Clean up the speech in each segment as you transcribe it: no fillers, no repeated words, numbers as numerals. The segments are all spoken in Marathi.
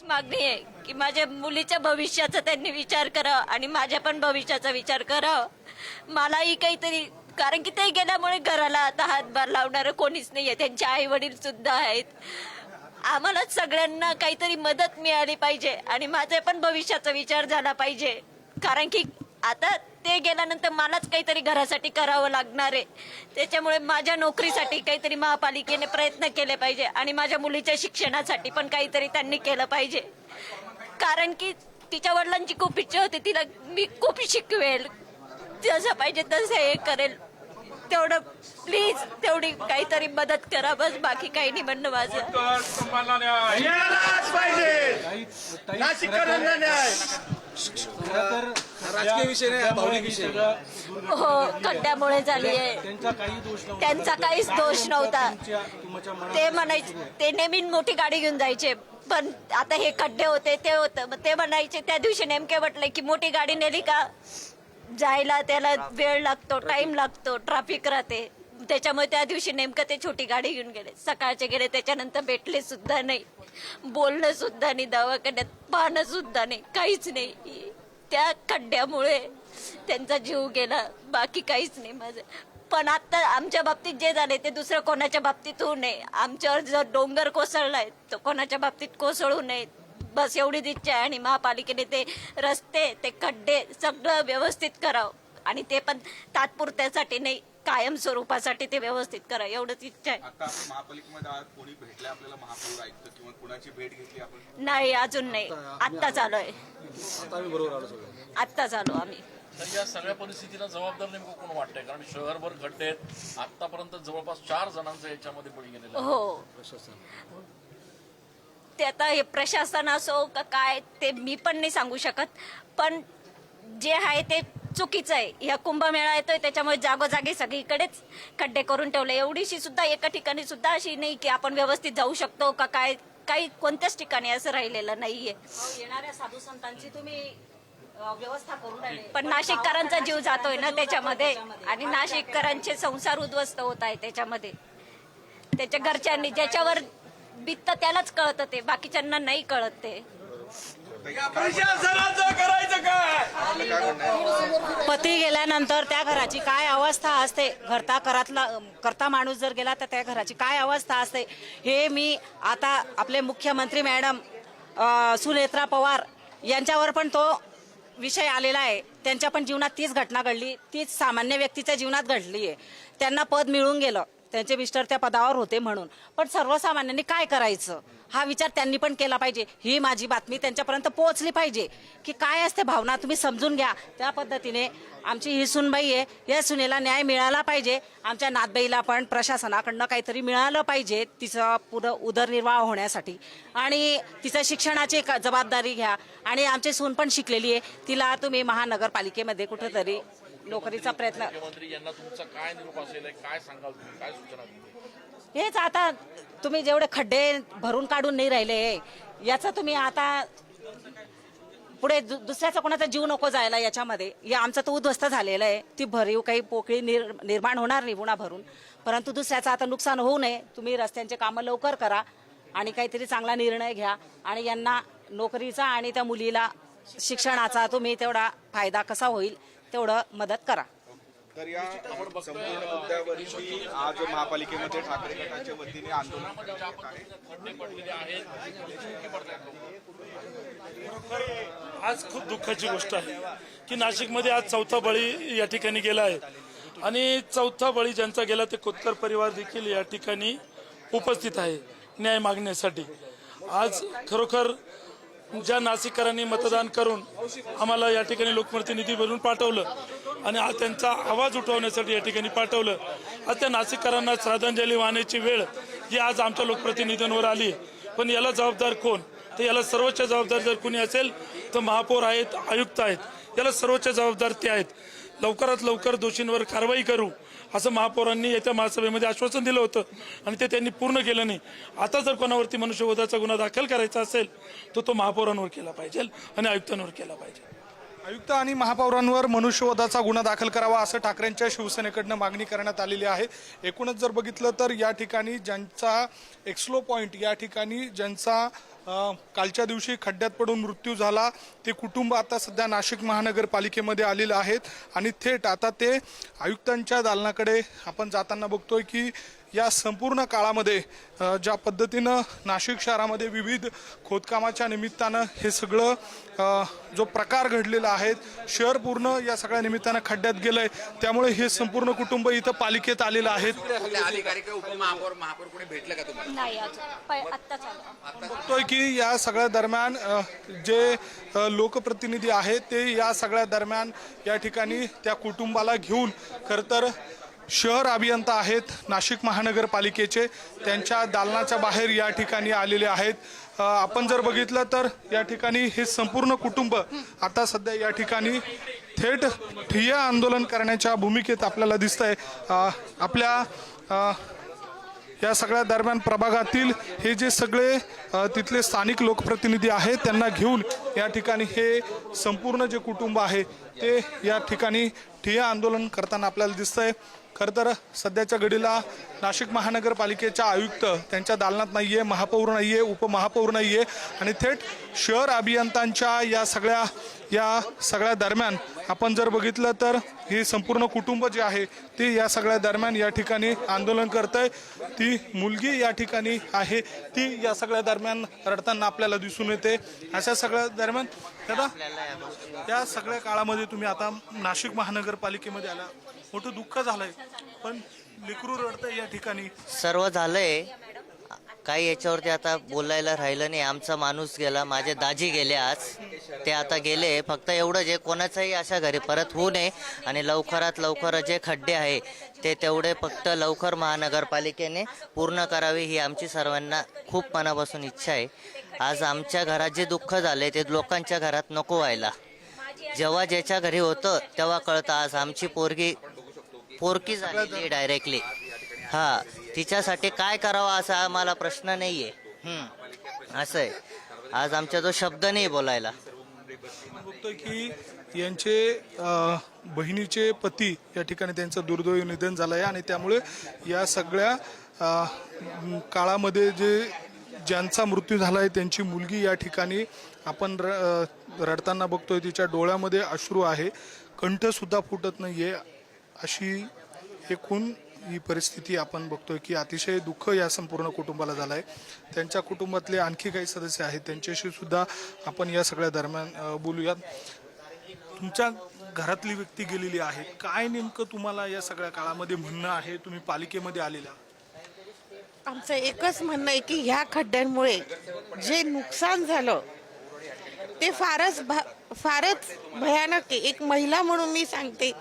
मागणी आहे की माझ्या मुलीच्या भविष्याचा त्यांनी विचार करावा आणि माझ्या पण भविष्याचा विचार करावा. मलाही काहीतरी, कारण की ते गेल्यामुळे घराला आता हातभार लावणारं कोणीच नाहीये. त्यांचे आई वडील सुद्धा आहेत. आम्हाला सगळ्यांना काहीतरी मदत मिळाली पाहिजे आणि माझ्या पण भविष्याचा विचार झाला पाहिजे. कारण की आता ते गेल्यानंतर मलाच काहीतरी घरासाठी करावं लागणार आहे. त्याच्यामुळे माझ्या नोकरीसाठी काहीतरी महापालिकेने प्रयत्न केले पाहिजे आणि माझ्या मुलीच्या शिक्षणासाठी पण काहीतरी त्यांनी केलं पाहिजे. कारण की तिच्या वडिलांची खूप इच्छा होती, तिला मी खूप शिकवेल, जसं पाहिजे तसं हे करेल. तेवढं प्लीज तेवढी काहीतरी मदत करा, बस. बाकी काही नाही म्हणणं माझं. राजकीय विषय नाही, भावनिक विषय. हो, खड्ड्यामुळे झाली आहे. त्यांचा काहीच दोष नव्हता. ते म्हणायचे, ते नेहमी मोठी गाडी घेऊन जायचे, पण आता हे खड्डे होते, ते होतं. मग ते म्हणायचे त्या दिवशी नेमके म्हटलं की मोठी गाडी नेली का जायला त्याला वेळ लागतो, टाइम लागतो, ट्रॅफिक राहते. त्याच्यामुळे त्या दिवशी नेमकं ते छोटी गाडी घेऊन गेले. सकाळचे गेले, त्याच्यानंतर भेटले सुद्धा नाही, बोलणं सुद्धा नाही, दवाखान्यात पाहणं सुद्धा नाही, काहीच नाही. त्या खड्ड्यामुळे त्यांचा जीव गेला, बाकी काहीच नाही माझं. पण आता आमच्या बाबतीत जे झाले ते दुसरं कोणाच्या बाबतीत होऊ नये. आमच्यावर जो डोंगर कोसळलाय तो कोणाच्या बाबतीत कोसळू नये, बस एवढीच इच्छा आहे. आणि महापालिकेने ते रस्ते, ते खड्डे सगळं व्यवस्थित करावं आणि ते पण तात्पुरत्यासाठी नाही, कायम स्वरूपासाठी ते व्यवस्थित करा, एवढंच इच्छा आहे. आता महापालिकेमध्ये कोणी भेटले आपल्याला, महापौर आयुक्त किंवा कुणाची भेट घेतली आपण? नाही, अजून नाही. आत्ता चालू आहे, आत्ता चालू आम्ही. तर या सगळ्या परिस्थितीला जबाबदार नेमकं कोण वाटतंय? कारण शहरभर खड्डे आहेत, आतापर्यंत जवळपास 4 जणांचा याच्यामध्ये बळी गेलेला आहे. हो, ते आता हे प्रशासन असो का काय ते मी पण नाही सांगू शकत, पण जे आहे ते चुकीचं आहे. या कुंभमेळा येतोय त्याच्यामुळे जागोजागी सगळीकडेच खड्डे करून ठेवले. एवढीशी सुद्धा एका ठिकाणी सुद्धा अशी नाही की आपण व्यवस्थित जाऊ शकतो का काय, काही कोणत्याच ठिकाणी असं राहिलेलं नाहीये. येणाऱ्या साधू संतांची तुम्ही व्यवस्था करून राहिले, पण नाशिककरांचा जीव जातोय ना त्याच्यामध्ये आणि नाशिककरांचे संसार उद्ध्वस्त होत आहे त्याच्यामध्ये. त्याच्या घरच्यांनी ज्याच्यावर बित्त त्यालाच कळत ते, बाकीच्यांना नाही कळत ते. पती गेल्यानंतर त्या घराची काय अवस्था असते, करता माणूस जर गेला तर त्या घराची काय अवस्था असते हे मी आता आपले मुख्यमंत्री मॅडम सुनेत्रा पवार यांच्यावर पण तो विषय आलेला आहे. त्यांच्या पण जीवनात तीच घटना घडली, तीच सामान्य व्यक्तीच्या जीवनात घडली आहे. त्यांना पद मिळून गेलं, त्यांचे मिस्टर त्या पदावर होते म्हणून, पण सर्वसामान्यांनी काय करायचं हा विचार त्यांनी पण केला पाहिजे. ही माझी बातमी त्यांच्यापर्यंत पोहोचली पाहिजे की काय असते भावना, तुम्ही समजून घ्या. त्या पद्धतीने आमची ही सुनबाई आहे, या सुनेला न्याय मिळाला पाहिजे. आमच्या नातबाईला पण प्रशासनाकडनं काहीतरी मिळालं पाहिजे तिचं पुढं उदरनिर्वाह होण्यासाठी, आणि तिचं शिक्षणाची जबाबदारी घ्या. आणि आमची सून पण शिकलेली आहे, तिला तुम्ही महानगरपालिकेमध्ये कुठेतरी नोकरीचा प्रयत्न. मुख्यमंत्री यांना तुमचा काय निरोप असेल, काय सांगाल तुम्ही, काय सूचना तुम्ही? हेच आता तुम्ही जेवढे खड्डे भरून काढून नाही राहिले याचा तुम्ही आता पुढे दुसऱ्याचा कोणाचा जीव नको जायला याच्यामध्ये. या आमचं तर उद्ध्वस्त झालेलं आहे, ती भरीव काही पोकळी निर्माण होणार नाही पुन्हा भरून, परंतु दुसऱ्याचं आता नुकसान होऊ नये. तुम्ही रस्त्यांचे कामं लवकर करा आणि काहीतरी चांगला निर्णय घ्या आणि यांना नोकरीचा आणि त्या मुलीला शिक्षणाचा तुम्ही तेवढा फायदा कसा होईल तेवढं मदत करा. तर या संपूर्ण मुद्द्यावरती आज महापालिकेमध्ये ठाकरे गटाच्या वतीने आंदोलन करण्यात आहे. खड्डे पडलेले आहेत. आज खूप दुःखाची गोष्ट आहे की नाशिकमध्ये आज 4था बळी या ठिकाणी गेला आहे आणि 4था बळी ज्यांचा गेला ते कोतकर परिवार देखील या ठिकाणी उपस्थित आहे न्याय मागण्यासाठी. आज खरोखर ज्या नाशिककरांनी मतदान करून आम्हाला या ठिकाणी लोकप्रतिनिधी बनवून पाठवलं आणि आज त्यांचा आवाज उठवण्यासाठी या ठिकाणी पाठवलं, आज त्या नाशिककरांना श्रद्धांजली वाहण्याची वेळ जी आज आमच्या लोकप्रतिनिधींवर आली. पण याला जबाबदार कोण? तर याला सर्वोच्च जबाबदार जर कोणी असेल तर महापौर आहेत, आयुक्त आहेत, याला सर्वोच्च जबाबदार ते आहेत. लवकरात लवकर दोषींवर कारवाई करू असं महापौरांनी येत्या महासभेमध्ये आश्वासन दिलं होतं आणि ते त्यांनी पूर्ण केलं नाही. आता जर कोणावरती मनुष्यवधाचा गुन्हा दाखल करायचा असेल तर तो महापौरांवर केला पाहिजे आणि आयुक्तांवर केला पाहिजे. आयुक्त आणि महापौरांवर मनुष्यवधाचा गुन्हा दाखल करावा असं ठाकरेंच्या शिवसेनेकडनं मागणी करण्यात आलेली आहे. एकूणच जर बघितलं तर या ठिकाणी ज्यांचा एक्सलो पॉईंट या ठिकाणी ज्यांचा कालच्या दिवशी खड्ड्यात पडून मृत्यू झाला ते कुटुंब आता सध्या नाशिक महानगरपालिकेमध्ये आलेलं आहेत आणि थेट आता ते आयुक्तांच्या दालनाकडे आपण जाताना बघतोय की या संपूर्ण काळामध्ये ज्या पद्धतीनं नाशिक शहरामध्ये विविध खोदकामाच्या निमित्तानं हे सगळं जो प्रकार घडलेला आहे, शहर पूर्ण या सगळ्या निमित्तानं खड्ड्यात गेलंय, त्यामुळे हे संपूर्ण कुटुंब इथं पालिकेत आलेलं आहेत. अधिकारी किंवा उपमहापौर महापौर कोणी भेटलं का तुम्हाला? नाही अजून आत्ताच आलं. आपण बघतोय की या सगळ्या दरम्यान जे लोकप्रतिनिधी आहेत ते या सगळ्या दरम्यान या ठिकाणी त्या कुटुंबाला घेऊन खरं तर शहर अभियंता आहेत नाशिक महानगरपालिकेचे, त्यांच्या दालनाच्या बाहेर या ठिकाणी आलेले आहेत. आपण जर बघितलं तर या ठिकाणी हे संपूर्ण कुटुंब आता सध्या या ठिकाणी थेट ठिय्या आंदोलन करण्याच्या भूमिकेत आपल्याला दिसतंय. आपल्या या सगळ्या दरम्यान प्रभागातील हे जे सगळे तिथले स्थानिक लोकप्रतिनिधी आहेत त्यांना घेऊन या ठिकाणी हे संपूर्ण जे कुटुंब आहे ते या ठिकाणी ठिय्या आंदोलन करताना आपल्याला दिसतंय. खरं तर सध्याच्या घडीला नाशिक महानगरपालिकेच्या आयुक्त त्यांच्या दालनात नाहीये, महापौर नाहीये, उपमहापौर नाहीये आणि थेट शहर अभियंत्यांच्या या सगळ्या दरम्यान आपण जर बघितलं तर हे संपूर्ण कुटुंब जे आहे ते या सगळ्या दरम्यान या ठिकाणी आंदोलन करतंय. ती मुलगी या ठिकाणी आहे ती या सगळ्या दरम्यान रडताना आपल्याला दिसून येते. अशा सगळ्या दरम्यान दादा या सगळ्या काळामध्ये तुम्ही आता नाशिक महानगरपालिकेमध्ये आला, मोठं दुःख झालंय, पण लेकरू रडतंय या ठिकाणी. सर्व झालंय, काही याच्यावरती आता बोलायला राहिलं नाही. आमचा माणूस गेला, माझे दाजी गेले, आज ते आता गेले. फक्त एवढं जे कोणाचंही अशा घरी परत होऊ नये आणि लवकरात लवकर जे खड्डे आहे ते तेवढे फक्त लवकर महानगरपालिकेने पूर्ण करावे ही आमची सर्वांना खूप मनापासून इच्छा आहे. आज आमच्या घरात जे दुःख झाले ते लोकांच्या घरात नको व्हायला. जेव्हा ज्याच्या घरी होतं तेव्हा कळतं. आज आमची पोरकी झालेली डायरेक्टली. हा, तिच्यासाठी काय करावं असा आम्हाला प्रश्न नाहीये. असं आहे, आज आमचा जो शब्द नाही बोलायला. बघतोय की यांचे बहिणीचे पती या ठिकाणी त्यांचं दुर्दैवी निधन झालंय आणि त्यामुळे या सगळ्या काळामध्ये ज्यांचा मृत्यू झालाय त्यांची मुलगी या ठिकाणी आपण रडताना बघतोय. तिच्या डोळ्यामध्ये अश्रू आहे, कंठ सुद्धा फुटत नाहीये, अशी एकूण ही परिस्थिती आपण बघतोय की अतिशय दुःख या संपूर्ण कुटुंबाला झालंय. त्यांच्या कुटुंबातले आणखी काही सदस्य आहेत त्यांच्याशी सुद्धा आपण या सगळ्या दरम्यान बोलूयात. तुमच्या घरातली व्यक्ती गेलेली आहे, काय नेमकं तुम्हाला या सगळ्या काळामध्ये म्हणणं आहे? तुम्ही पालिकेमध्ये आलेला. आमचं एकच म्हणणं आहे की ह्या खड्ड्यांमुळे जे नुकसान झालं ते फारच भयानक आहे. एक महिला म्हणून मी सांगते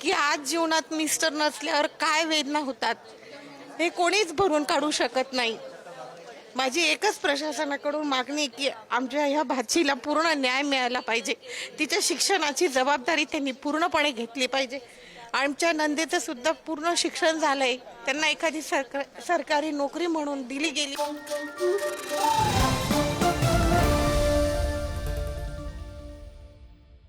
की आज जीवनात मिस्टर नसल्यावर काय वेदना होतात हे कोणीच भरून काढू शकत नाही. माझी एकच प्रशासनाकडून मागणी की आमच्या ह्या भाचीला पूर्ण न्याय मिळाला पाहिजे. तिच्या शिक्षणाची जबाबदारी त्यांनी पूर्णपणे घेतली पाहिजे. आमच्या नंदेचं सुद्धा पूर्ण शिक्षण झालंय, त्यांना एखादी सरकारी नोकरी म्हणून दिली गेली.